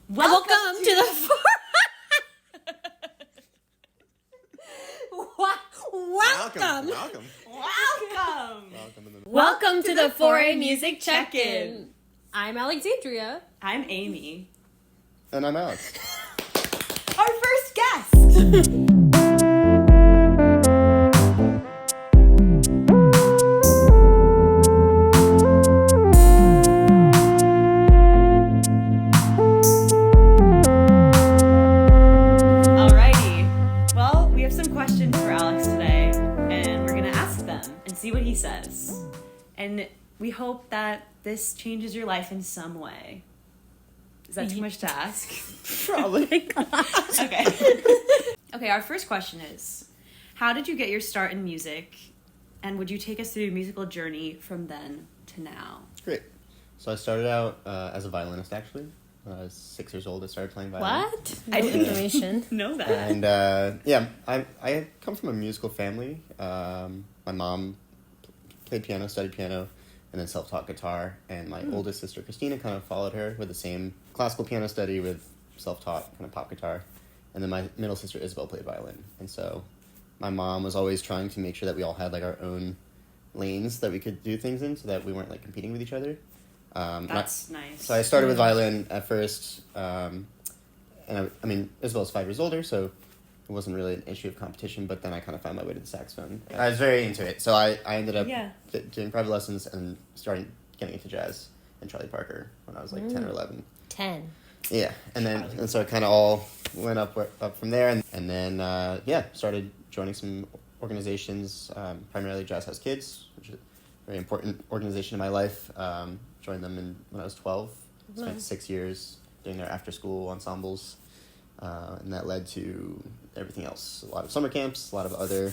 Welcome to the Welcome. Welcome to the Foray Music Check-In. I'm Alexandria. I'm Amy. And I'm Alex. Our first guest. See what he says. And we hope that this changes your life in some way. Is that too much to ask? Probably. Okay, our first question is, how did you get your start in music? And would you take us through your musical journey from then to now? Great. So I started out as a violinist, actually. When I was 6 years old, I started playing violin. What? No information. Know that. And I come from a musical family. My mom played piano, studied piano, and then self-taught guitar. And my oldest sister, Christina, kind of followed her with the same classical piano study with self-taught kind of pop guitar. And then my middle sister, Isabel, played violin. And so my mom was always trying to make sure that we all had like our own lanes that we could do things in so that we weren't like competing with each other. That's nice. So I started with violin at first. And I mean, Isabel's 5 years older, so it wasn't really an issue of competition, but then I kind of found my way to the saxophone. I was very into it, so I ended up doing private lessons and starting getting into jazz and Charlie Parker when I was like 10 or 11. 10. Yeah, and so it kind of all went up from there, and then started joining some organizations, primarily Jazz House Kids, which is a very important organization in my life. Joined them when I was 12. Spent 6 years doing their after-school ensembles. And that led to everything else. A lot of summer camps, a lot of other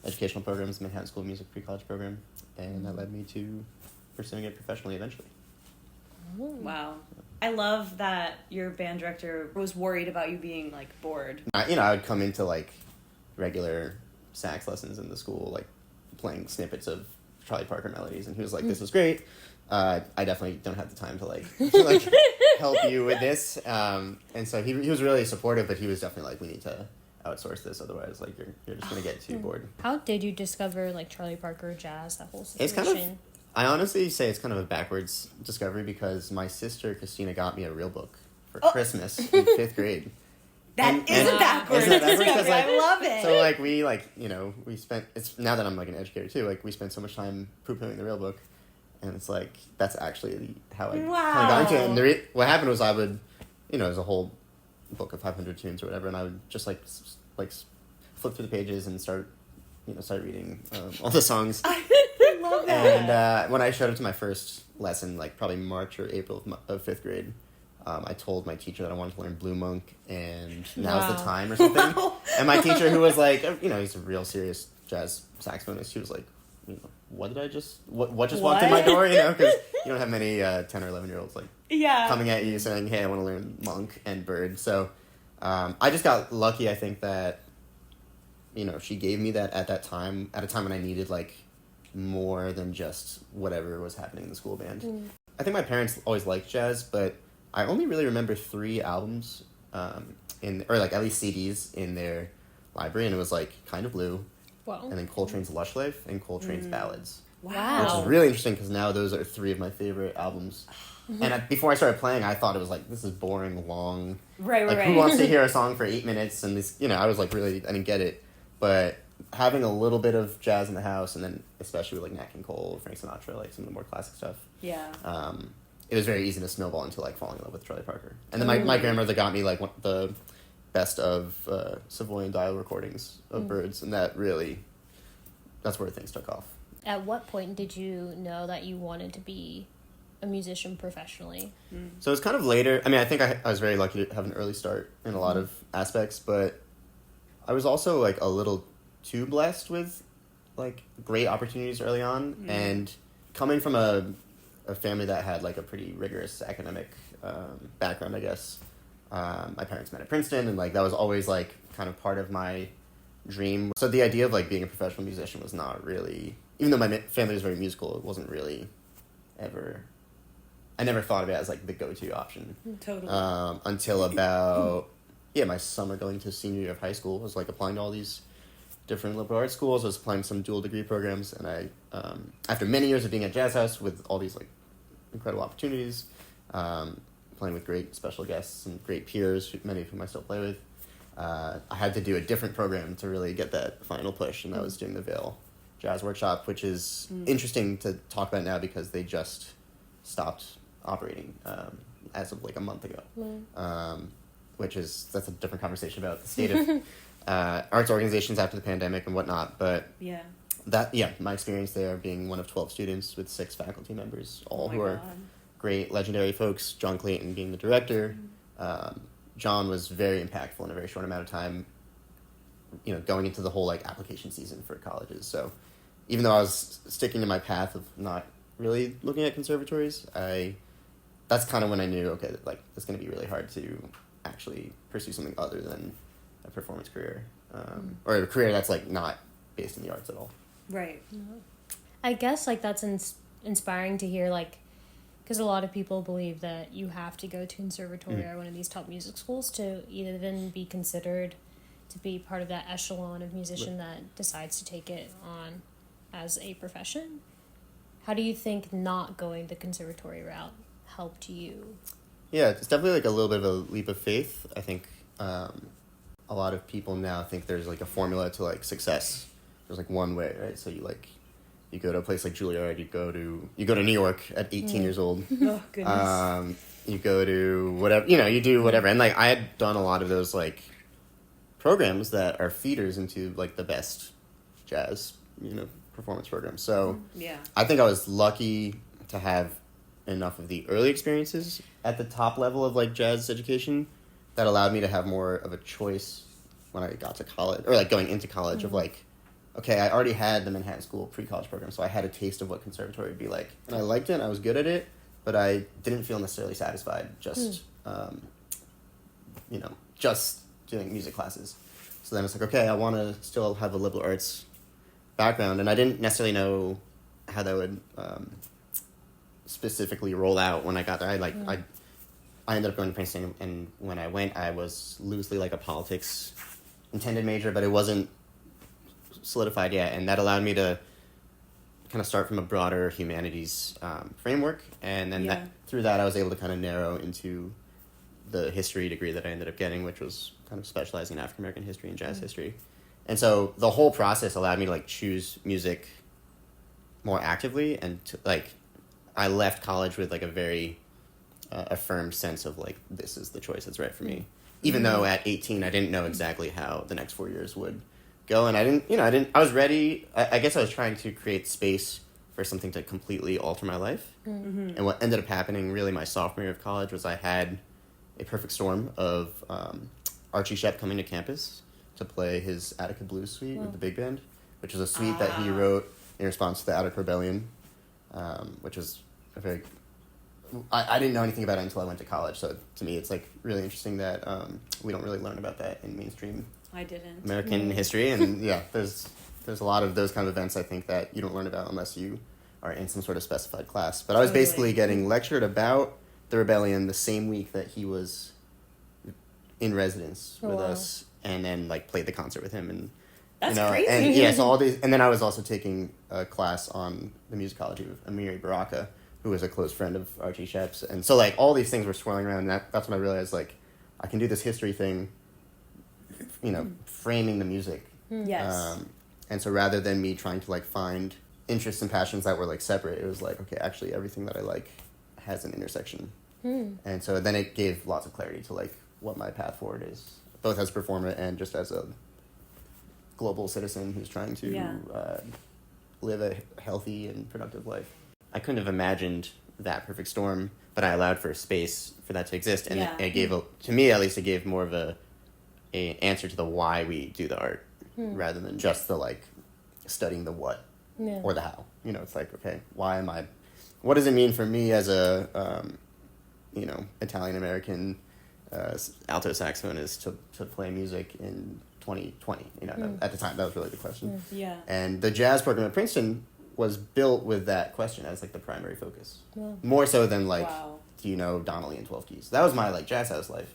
educational programs, Manhattan School of Music pre-college program, and that led me to pursuing it professionally eventually. Wow. I love that your band director was worried about you being, like, bored. I would come into, like, regular sax lessons in the school, like, playing snippets of Charlie Parker melodies, and he was like, this is great. I definitely don't have the time to, like help you with this. And so he was really supportive, but he was definitely like, we need to outsource this, otherwise, like, you're just going to get too bored. How did you discover, like, Charlie Parker, jazz, that whole situation? It's kind of, I honestly say it's kind of a backwards discovery, because my sister, Christina, got me a real book for Christmas in 5th grade. That is a backwards discovery. I love it. So, like, we spent, it's now that I'm, like, an educator, too, like, we spent so much time poo-pooing the real book. And it's like, that's actually how I kind of got into it. And what happened was I would, it was a whole book of 500 tunes or whatever, and I would just like flip through the pages and start reading all the songs. I love that. And when I showed up to my first lesson, like probably March or April of 5th grade, I told my teacher that I wanted to learn Blue Monk and Now's the Time or something. Wow. And my teacher, who was like, he's a real serious jazz saxophonist, he was like, what just walked in my door, because you don't have many 10 or 11-year-olds coming at you saying, hey, I want to learn Monk and Bird. So I just got lucky, I think, that she gave me that at a time when I needed like more than just whatever was happening in the school band. I think my parents always liked jazz, but I only really remember 3 albums or at least CDs in their library, and it was like Kind of Blue, wow, and then Coltrane's Lush Life and Coltrane's Ballads. Wow. Which is really interesting, because now those are 3 of my favorite albums. And before I started playing, I thought it was like, this is boring, long. Right. Who wants to hear a song for 8 minutes? And this, I was like, really, I didn't get it. But having a little bit of jazz in the house, and then especially with like Nat King Cole, Frank Sinatra, like some of the more classic stuff. Yeah. It was very easy to snowball into like falling in love with Charlie Parker. And then my grandmother got me like the best of Savoy and Dial recordings of Birds, and that's where things took off. At what point did you know that you wanted to be a musician professionally? So it was kind of later. I mean, I think I was very lucky to have an early start in a lot of aspects, but I was also like a little too blessed with like great opportunities early on. And coming from a family that had like a pretty rigorous academic background, I guess. My parents met at Princeton, and like that was always like kind of part of my dream. So the idea of like being a professional musician was not really, even though my family was very musical, it wasn't really ever I never thought of it as like the go-to option. Totally. Until about my summer going to senior year of high school. I was like applying to all these different liberal arts schools. I was applying to some dual degree programs, and I after many years of being at Jazz House with all these like incredible opportunities, playing with great special guests and great peers, many of whom I still play with, I had to do a different program to really get that final push, and that was doing the Vail Jazz Workshop, which is interesting to talk about now because they just stopped operating as of like a month ago, that's a different conversation about the state of arts organizations after the pandemic and whatnot. But my experience there, being one of 12 students with 6 faculty members, all who are great, legendary folks, John Clayton being the director. John was very impactful in a very short amount of time, going into the whole like application season for colleges. So even though I was sticking to my path of not really looking at conservatories, that's kind of when I knew, okay, that, like, it's going to be really hard to actually pursue something other than a performance career, or a career that's like not based in the arts at all. Right. I guess like that's inspiring to hear, like, because a lot of people believe that you have to go to conservatory or one of these top music schools to even be considered to be part of that echelon of musician that decides to take it on as a profession. How do you think not going the conservatory route helped you? Yeah, it's definitely like a little bit of a leap of faith. I think a lot of people now think there's like a formula to like success. There's like one way, right? So you go to a place like Juilliard, you go to New York at 18 years old. Oh, goodness. You go to whatever, you do whatever. And like I had done a lot of those like programs that are feeders into like the best jazz, performance programs. So I think I was lucky to have enough of the early experiences at the top level of like jazz education that allowed me to have more of a choice when I got to college, or like going into college, of like, okay, I already had the Manhattan School pre-college program, so I had a taste of what conservatory would be like, and I liked it and I was good at it, but I didn't feel necessarily satisfied just just doing music classes. So then it's like, okay, I want to still have a liberal arts background, and I didn't necessarily know how that would specifically roll out when I got there. I ended up going to Princeton, and when I went, I was loosely like a politics intended major, but it wasn't solidified yet, and that allowed me to kind of start from a broader humanities framework, and then through that I was able to kind of narrow into the history degree that I ended up getting, which was kind of specializing in African American history and jazz history. And so the whole process allowed me to like choose music more actively, and I left college with like a very affirmed sense of like, this is the choice that's right for me. Even though at 18 I didn't know exactly how the next 4 years would go, and I was ready. I guess I was trying to create space for something to completely alter my life. And what ended up happening really my sophomore year of college was I had a perfect storm of Archie Shepp coming to campus to play his Attica Blues Suite with the big band, which is a suite that he wrote in response to the Attica Rebellion, which was a very... I didn't know anything about it until I went to college, so to me it's like really interesting that we don't really learn about that in mainstream American history, and there's a lot of those kind of events I think that you don't learn about unless you are in some sort of specified class. But I was basically getting lectured about the rebellion the same week that he was in residence with us, and then like played the concert with him, and that's crazy. And so all these, and then I was also taking a class on the musicology of Amiri Baraka, who was a close friend of Archie Shepp's, and so like all these things were swirling around, and that's when I realized like I can do this history thing, framing the music. Yes. And so rather than me trying to like find interests and passions that were like separate, it was like, okay, actually everything that I like has an intersection. And so then it gave lots of clarity to like what my path forward is, both as a performer and just as a global citizen who's trying to live a healthy and productive life. I couldn't have imagined that perfect storm, but I allowed for a space for that to exist, and it gave, to me at least, it gave more of a answer to the why we do the art, rather than just the like studying the what or the how. It's like, okay, what does it mean for me as a Italian American alto saxophonist to play music in 2020? At the time that was really the question. And the jazz program at Princeton was built with that question as like the primary focus. Yeah. More so than like, Wow. do you know Donnelly and 12 Keys? That was my like jazz house life.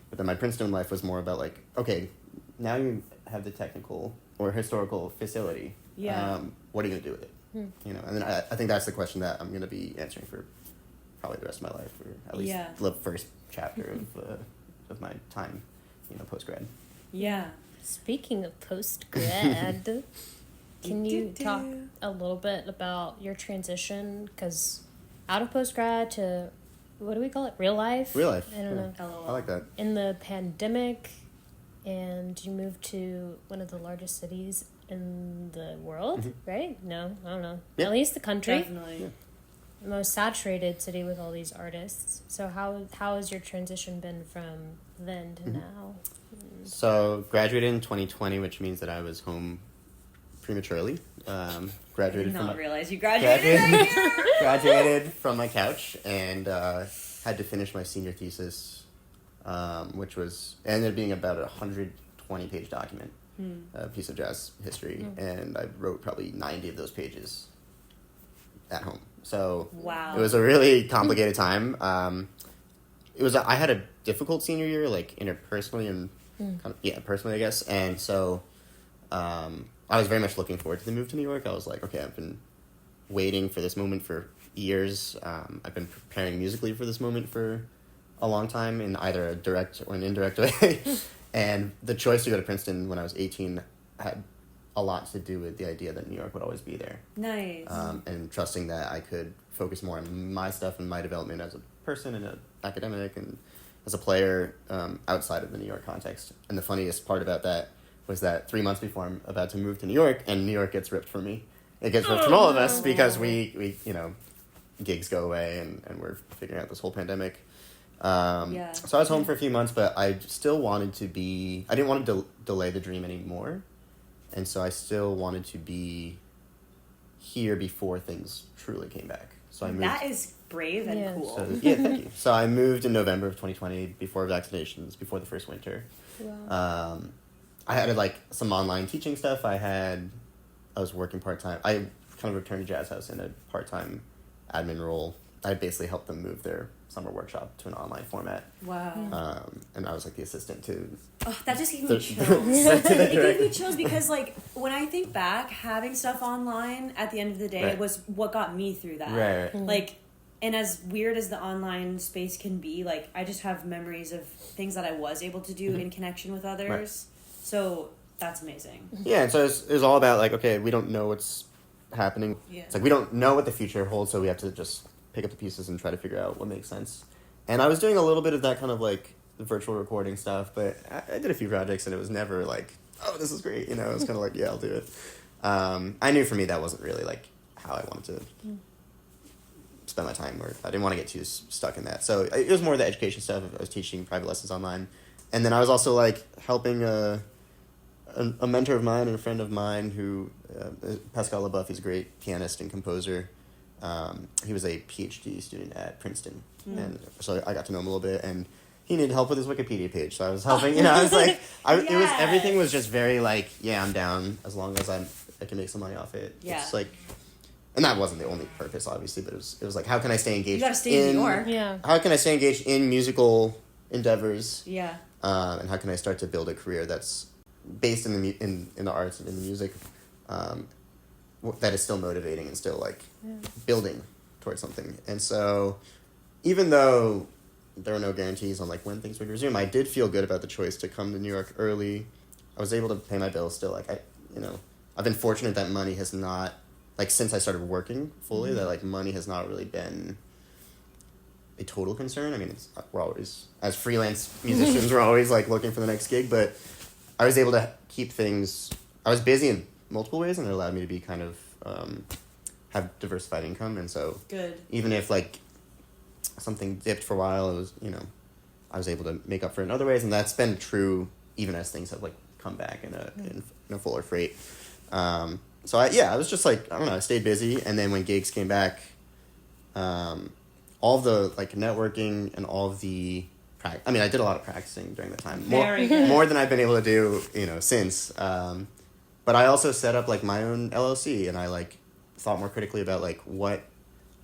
But then my Princeton life was more about like, okay, now you have the technical or historical facility. Yeah. What are you going to do with it? You know, and then I think that's the question that I'm going to be answering for probably the rest of my life, or at least the first chapter of my time, you know, post-grad. Yeah. Speaking of post-grad, can you talk a little bit about your transition? Because out of post-grad to, what do we call it? Real life? Real life. I don't know. LOL. I like that. In the pandemic, and you moved to one of the largest cities in the world, right? No, I don't know. Yeah. At least the country. Definitely. Yeah. The most saturated city with all these artists. So how has your transition been from then to now? So graduated in 2020, which means that I was home prematurely. I Graduated did from not my, realize you graduated right here. graduated from my couch and had to finish my senior thesis, which ended up being about a 120-page document, a piece of jazz history, and I wrote probably 90 of those pages at home. So Wow. it was a really complicated time. I had a difficult senior year, like interpersonally and personally, I guess. And so I was very much looking forward to the move to New York. I was like, okay, I've been waiting for this moment for years. I've been preparing musically for this moment for a long time in either a direct or an indirect way. And the choice to go to Princeton when I was 18 had a lot to do with the idea that New York would always be there. Nice. And trusting that I could focus more on my stuff and my development as a person and an academic and as a player outside of the New York context. And the funniest part about that was that 3 months before I'm about to move to New York, and New York gets ripped from me. It gets ripped from all of us because we you know, gigs go away and we're figuring out this whole pandemic. So I was home for a few months, but I still wanted to be... I didn't want to delay the dream anymore. And so I still wanted to be here before things truly came back. So I moved. That is brave and cool. So, yeah, thank you. So I moved in November of 2020, before vaccinations, before the first winter. Wow. I had like some online teaching stuff. I was working part-time. I kind of returned to Jazz House in a part-time admin role. I basically helped them move their summer workshop to an online format. Wow. And I was like the assistant to... Oh, that just gave me chills. It gave director. me chills because, like, when I think back, having stuff online at the end of the day was what got me through that. Right. Like, and as weird as the online space can be, like, I just have memories of things that I was able to do in connection with others. Right. So that's amazing. Yeah, and so it was all about, like, okay, we don't know what's happening. Yeah. It's like we don't know what the future holds, so we have to just pick up the pieces and try to figure out what makes sense. And I was doing a little bit of that kind of, like, the virtual recording stuff, but I did a few projects, and it was never like, oh, this is great, you know. It was kind of like, yeah, I'll do it. I knew for me that wasn't really, like, how I wanted to spend my time, or I didn't want to get too stuck in that. So it was more the education stuff. I was teaching private lessons online. And then I was also, like, helping a mentor of mine and a friend of mine who, Pascal LaBeouf, he's a great pianist and composer. He was a PhD student at Princeton. And so I got to know him a little bit, and he needed help with his Wikipedia page. So I was helping, you know, I was like, everything was just very like, yeah, I'm down as long as I can make some money off it. Yeah. It's like, and that wasn't the only purpose, obviously, but it was like, how can I stay engaged? You gotta stay in New York. Yeah. How can I stay engaged in musical endeavors? Yeah. And how can I start to build a career that's based in the arts and in the music, that is still motivating and still like building towards something. And so, even though there were no guarantees on like when things would resume, I did feel good about the choice to come to New York early. I was able to pay my bills still. Like I've been fortunate that money has not, like, since I started working fully, that like money has not really been a total concern. I mean, we're always, as freelance musicians, we're always like looking for the next gig, but I was able to keep things. I was busy in multiple ways, and it allowed me to be kind of have diversified income. And so, Good. even if like something dipped for a while, it was, you know, I was able to make up for it in other ways, and that's been true even as things have like come back in a fuller freight. So I was just like, I don't know, I stayed busy, and then when gigs came back, all of the like networking and all of the I mean, I did a lot of practicing during the time, more than I've been able to do, you know, since. But I also set up like my own LLC, and I like thought more critically about like what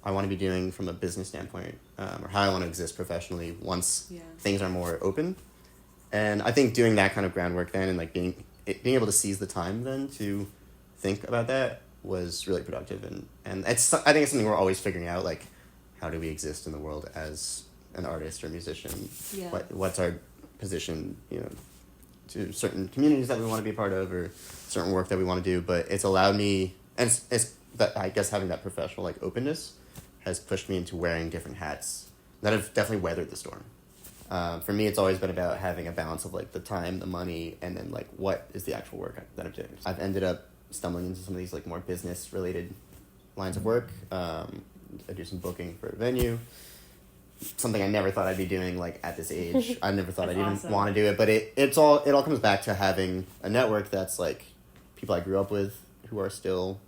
I want to be doing from a business standpoint, or how I want to exist professionally once things are more open. And I think doing that kind of groundwork then, and like being able to seize the time then to think about that was really productive. And I think it's something we're always figuring out, like how do we exist in the world as an artist or musician? Yeah. What's our position, to certain communities that we want to be a part of, or certain work that we want to do. But it's allowed me, and it's that, I guess, having that professional like openness has pushed me into wearing different hats that have definitely weathered the storm. For me, it's always been about having a balance of like the time, the money, and then like what is the actual work that I'm doing. I've ended up stumbling into some of these like more business related lines of work. I do some booking for a venue, something I never thought I'd be doing like at this age. I never thought I'd even want to do it, but it all comes back to having a network that's like people I grew up with who are still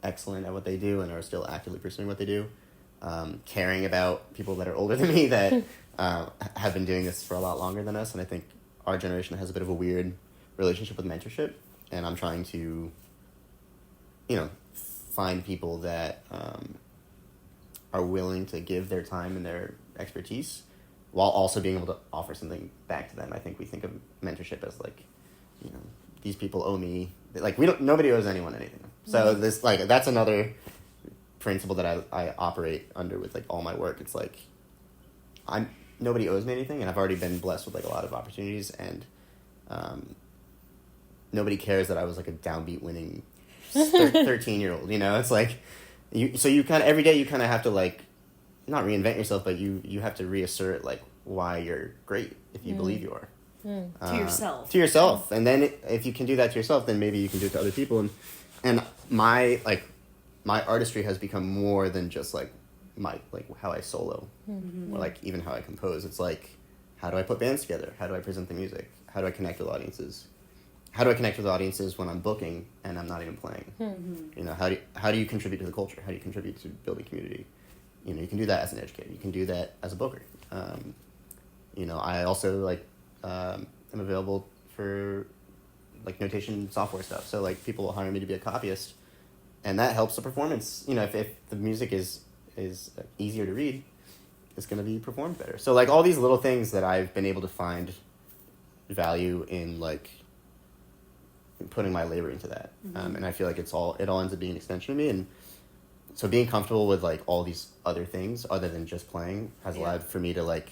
excellent at what they do and are still actively pursuing what they do. Caring about people that are older than me that have been doing this for a lot longer than us, and I think our generation has a bit of a weird relationship with mentorship, and I'm trying to, find people that are willing to give their time and their expertise while also being able to offer something back to them. I think we think of mentorship as like, these people owe me, like nobody owes anyone anything. So this, like, that's another principle that I operate under with like all my work. It's like nobody owes me anything, and I've already been blessed with like a lot of opportunities, and nobody cares that I was like a downbeat winning 13-year-old. It's like you kind of every day you kind of have to like not reinvent yourself, but you have to reassert like why you're great if you believe you are. To yourself. And then if you can do that to yourself, then maybe you can do it to other people. And my artistry has become more than just like my like how I solo, or like even how I compose. It's like, how do I put bands together? How do I present the music? How do I connect with audiences? How do I connect with audiences when I'm booking and I'm not even playing? How do you contribute to the culture? How do you contribute to building community? You can do that as an educator. You can do that as a booker. I also like am available for like notation software stuff. So like people will hire me to be a copyist, and that helps the performance. If the music is easier to read, it's going to be performed better. So like all these little things that I've been able to find value in, like putting my labor into that. And I feel like it all ends up being an extension of me. And so being comfortable with like all these other things other than just playing has allowed for me to like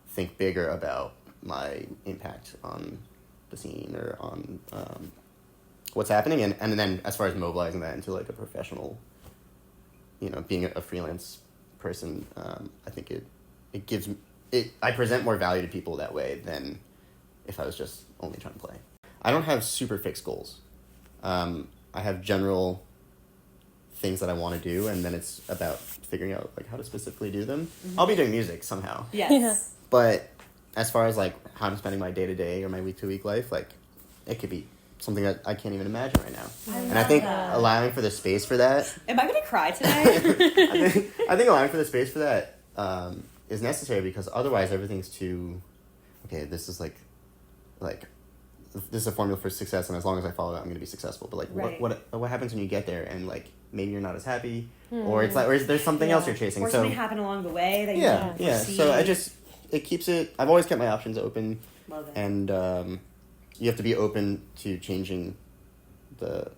think bigger about my impact on the scene or on what's happening. And then as far as mobilizing that into like a professional, being a freelance person, I think it gives I present more value to people that way than if I was just only trying to play. I don't have super fixed goals. I have general things that I want to do, and then it's about figuring out like how to specifically do them. I'll be doing music somehow. Yes. Yeah. But as far as like how I'm spending my day-to-day or my week-to-week life, like it could be something that I can't even imagine right now. I think allowing for the space for that. Am I gonna cry today? I think allowing for the space for that is necessary, because otherwise everything's too. Okay, this is like this is a formula for success, and as long as I follow it, I'm going to be successful. But like, what happens when you get there, and like maybe you're not as happy, or it's like, or there's something else you're chasing, or so something happened along the way that you didn't foresee. So it keeps it. I've always kept my options open. Love it. And you have to be open to changing the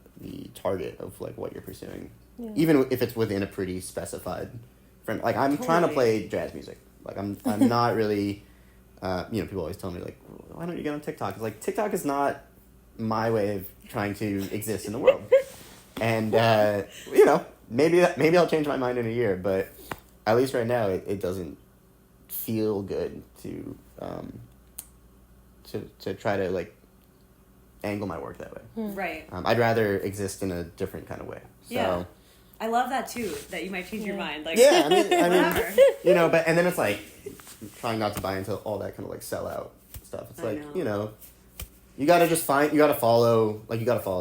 target of like what you're pursuing, even if it's within a pretty specified frame. Like I'm trying to play jazz music. Like I'm not really. People always tell me like, why don't you get on TikTok? It's like TikTok is not my way of trying to exist in the world. And maybe I'll change my mind in a year, but at least right now it doesn't feel good to try to like angle my work that way. Right. I'd rather exist in a different kind of way. So, yeah. I love that too, that you might change your mind. Like, I mean, but and then it's like trying not to buy into all that kind of like sellout stuff. It's like, you gotta follow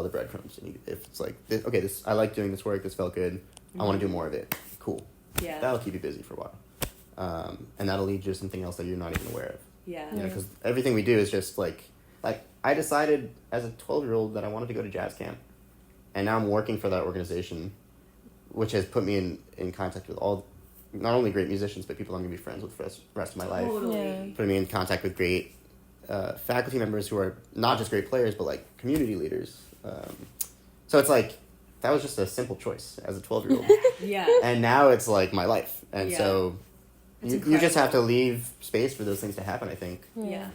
the breadcrumbs. And if it's like, okay, I like doing this work, this felt good, I want to do more of it. Cool. Yeah. That'll keep you busy for a while. And that'll lead you to something else that you're not even aware of. Yeah. Because everything we do is just like I decided as a 12-year-old that I wanted to go to jazz camp, and now I'm working for that organization, which has put me in contact with all, not only great musicians, but people I'm going to be friends with for the rest of my life. Totally. Putting me in contact with great faculty members who are not just great players, but like community leaders. So it's like, that was just a simple choice as a 12-year-old. Yeah. And now it's like my life. And Yeah. so you just have to leave space for those things to happen, I think. Yeah.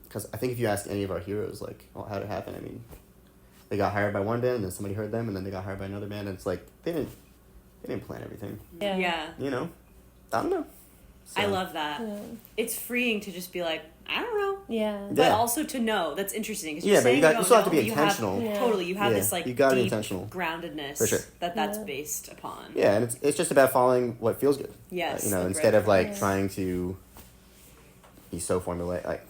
Because I think if you ask any of our heroes, like, oh, how did it happen? I mean, they got hired by one band, and then somebody heard them, and then they got hired by another band, and it's like, they didn't plan everything. Yeah. You know? I don't know. So, I love that. Yeah. It's freeing to just be like, I don't know. Yeah. But also to know. That's interesting. 'Cause you're Yeah, but saying you don't still have to know, be you intentional. Totally. You have Yeah, this like you gotta be deep intentional. groundedness For sure. that's based upon. Yeah, and it's just about following what feels good. Yes. You know, the instead grip. of like Yeah. trying to be so formulaic, like,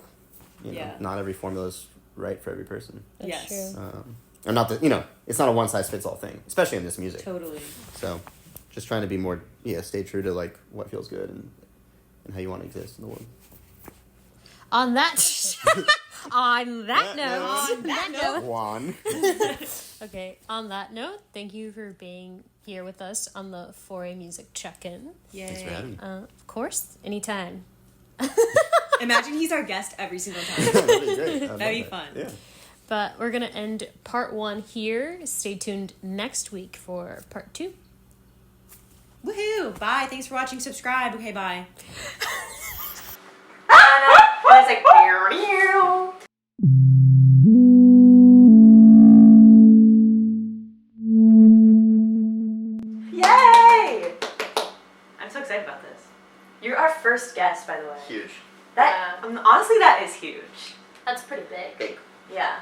you know, Yeah. not every formula is right for every person. That's Yes. true. Or not that, you know, it's not a one-size-fits-all thing, especially in this music. Totally. So, just trying to be more, stay true to like what feels good and how you want to exist in the world. On that note. Juan. Okay, on that note, thank you for being here with us on the Foray Music Check-In. Yay. Thanks for having me. Of course, anytime. Imagine he's our guest every single time. That'd be great. I'd love That'd be that. fun. Yeah. But we're going to end part 1 here. Stay tuned next week for part 2. Woohoo! Bye. Thanks for watching. Subscribe. Okay, bye. Yay! I'm so excited about this. You're our first guest, by the way. Huge. That honestly, that is huge. That's pretty big. Big. Yeah.